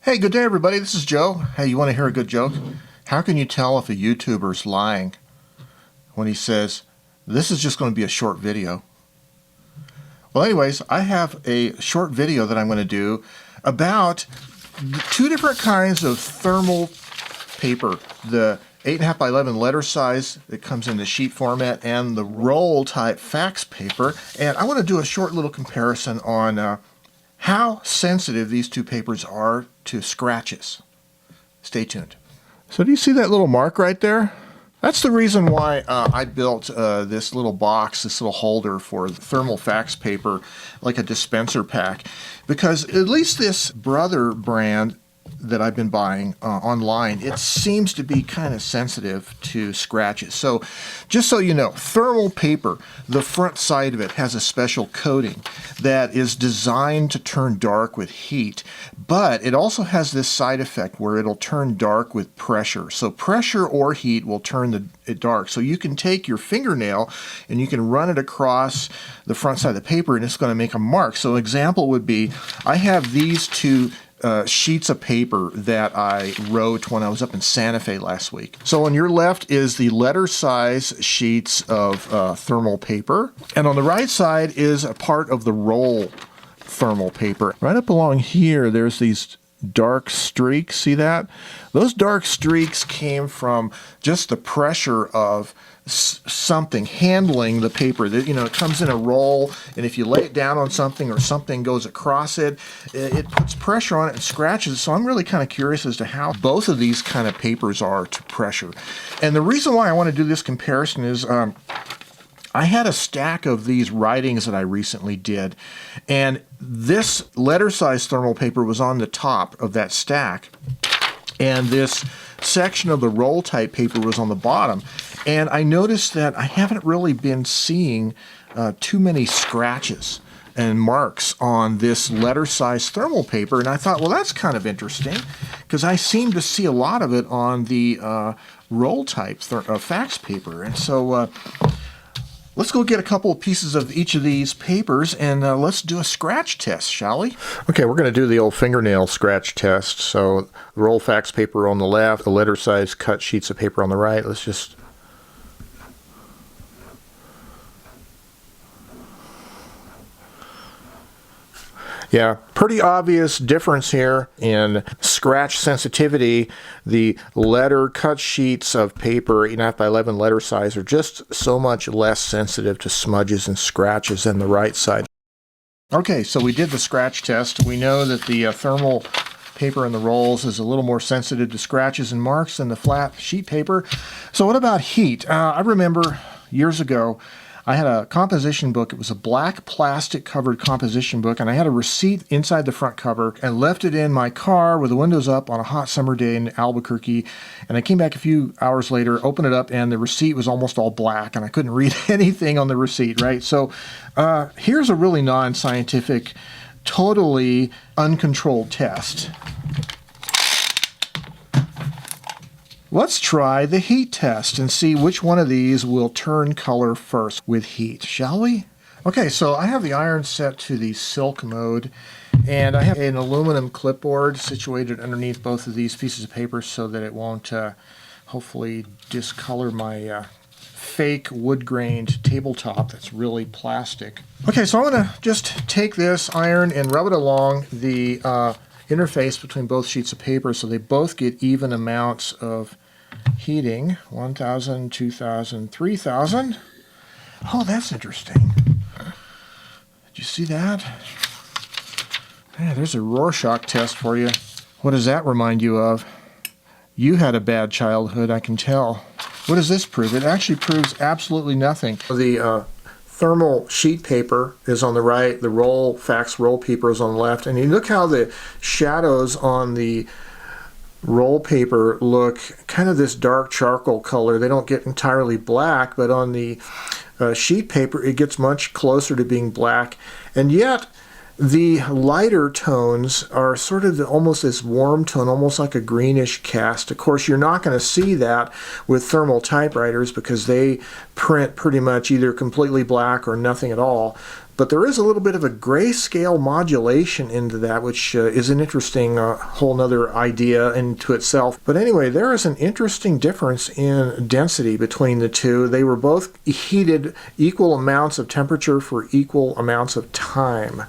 Hey, good day everybody, this is Joe. Hey, you want to hear a good joke? How can you tell if a YouTuber's lying when he says, this is just going to be a short video? Well, anyways, I have a short video that I'm going to do about two different kinds of thermal paper. The 8.5 by 11 letter size that comes in the sheet format and the roll type fax paper. And I want to do a short little comparison on how sensitive these two papers are to scratches. Stay tuned. So do you see that little mark right there? That's the reason why I built this little box, this little holder for thermal fax paper, like a dispenser pack, because at least this Brother brand that I've been buying online, it seems to be kind of sensitive to scratches. So just so you know, thermal paper, the front side of it has a special coating that is designed to turn dark with heat, but it also has this side effect where it'll turn dark with pressure. So pressure or heat will turn it dark. So you can take your fingernail and you can run it across the front side of the paper and it's going to make a mark. So an example would be, I have these two sheets of paper that I wrote when I was up in Santa Fe last week. So on your left is the letter size sheets of thermal paper, and on the right side is a part of the roll thermal paper. Right up along here there's these dark streaks, see that? Those dark streaks came from just the pressure of something handling the paper. That, you know, it comes in a roll, and if you lay it down on something or something goes across it, it puts pressure on it and scratches. So I'm really kind of curious as to how both of these kind of papers are to pressure. And the reason why I want to do this comparison is I had a stack of these writings that I recently did, and this letter size thermal paper was on the top of that stack, and this section of the roll type paper was on the bottom. And I noticed that I haven't really been seeing too many scratches and marks on this letter size thermal paper, and I thought, well, that's kind of interesting because I seem to see a lot of it on the roll type fax paper. And so let's go get a couple of pieces of each of these papers and let's do a scratch test, shall we? Okay, we're going to do the old fingernail scratch test. So roll fax paper on the left, the letter size cut sheets of paper on the right. Let's just... Yeah, pretty obvious difference here in scratch sensitivity. The letter cut sheets of paper, 8.5 by 11 letter size, are just so much less sensitive to smudges and scratches than the right side. Okay, so we did the scratch test. We know that the thermal paper in the rolls is a little more sensitive to scratches and marks than the flat sheet paper. So what about heat? I remember years ago, I had a composition book. It was a black plastic covered composition book, and I had a receipt inside the front cover and left it in my car with the windows up on a hot summer day in Albuquerque. And I came back a few hours later, opened it up, and the receipt was almost all black, and I couldn't read anything on the receipt, right? So here's a really non-scientific, totally uncontrolled test. Let's try the heat test and see which one of these will turn color first with heat, shall we? Okay, so I have the iron set to the silk mode, and I have an aluminum clipboard situated underneath both of these pieces of paper so that it won't hopefully discolor my fake wood-grained tabletop that's really plastic. Okay, so I'm going to just take this iron and rub it along the interface between both sheets of paper so they both get even amounts of heating. 1,000, 2,000, 3,000. Oh, that's interesting. Did you see that? Yeah, there's a Rorschach test for you. What does that remind you of? You had a bad childhood, I can tell. What does this prove? It actually proves absolutely nothing. The thermal sheet paper is on the right, the roll fax roll paper is on the left, and you look how the shadows on the roll paper look kind of this dark charcoal color. They don't get entirely black, but on the sheet paper it gets much closer to being black, and yet the lighter tones are sort of almost this warm tone, almost like a greenish cast. Of course, you're not going to see that with thermal typewriters because they print pretty much either completely black or nothing at all. But there is a little bit of a grayscale modulation into that, which is an interesting whole nother idea into itself. But anyway, there is an interesting difference in density between the two. They were both heated equal amounts of temperature for equal amounts of time.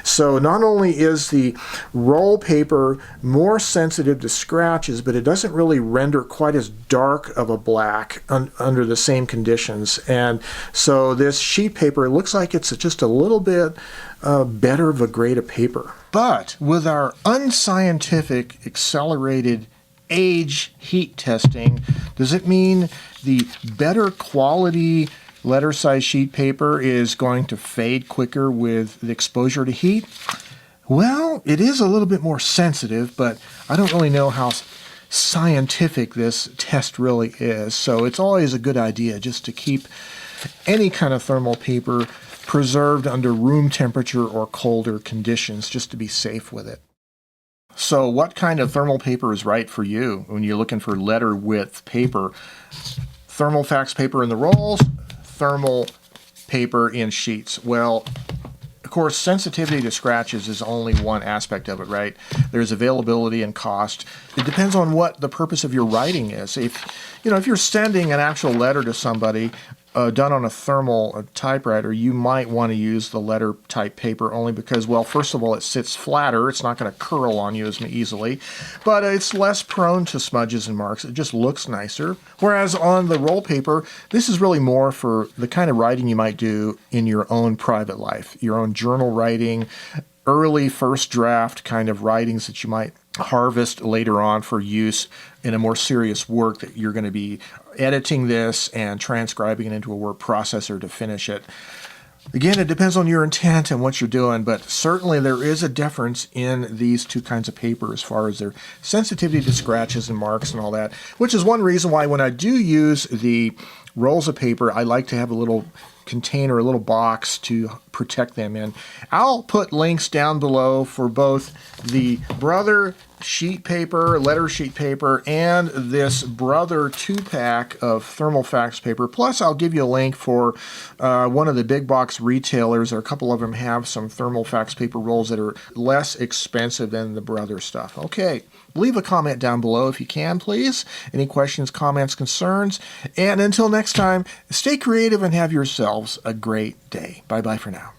So not only is the roll paper more sensitive to scratches, but it doesn't really render quite as dark of a black under the same conditions. And so this sheet paper looks like it's just a little bit better of a grade of paper. But with our unscientific accelerated age heat testing, does it mean the better quality letter size sheet paper is going to fade quicker with the exposure to heat? Well, it is a little bit more sensitive, but I don't really know how scientific this test really is. So it's always a good idea just to keep any kind of thermal paper preserved under room temperature or colder conditions, just to be safe with it. So what kind of thermal paper is right for you when you're looking for letter width paper? Thermal fax paper in the rolls, thermal paper in sheets. Well, of course, sensitivity to scratches is only one aspect of it, right? There's availability and cost. It depends on what the purpose of your writing is. If you're sending an actual letter to somebody done on a thermal typewriter, you might want to use the letter type paper only because, well, first of all, it sits flatter. It's not going to curl on you as easily, but it's less prone to smudges and marks. It just looks nicer. Whereas on the roll paper, this is really more for the kind of writing you might do in your own private life, your own journal writing, early first draft kind of writings that you might harvest later on for use in a more serious work that you're going to be editing this and transcribing it into a word processor to finish it. Again, it depends on your intent and what you're doing, but certainly there is a difference in these two kinds of paper as far as their sensitivity to scratches and marks and all that, which is one reason why when I do use the rolls of paper, I like to have a little container, a little box to protect them in. I'll put links down below for both the Brother sheet paper, letter sheet paper, and this Brother 2-pack of thermal fax paper. Plus, I'll give you a link for one of the big box retailers. A couple of them have some thermal fax paper rolls that are less expensive than the Brother stuff. Okay, leave a comment down below if you can, please. Any questions, comments, concerns. And until next time, stay creative and have yourselves a great day. Bye-bye for now.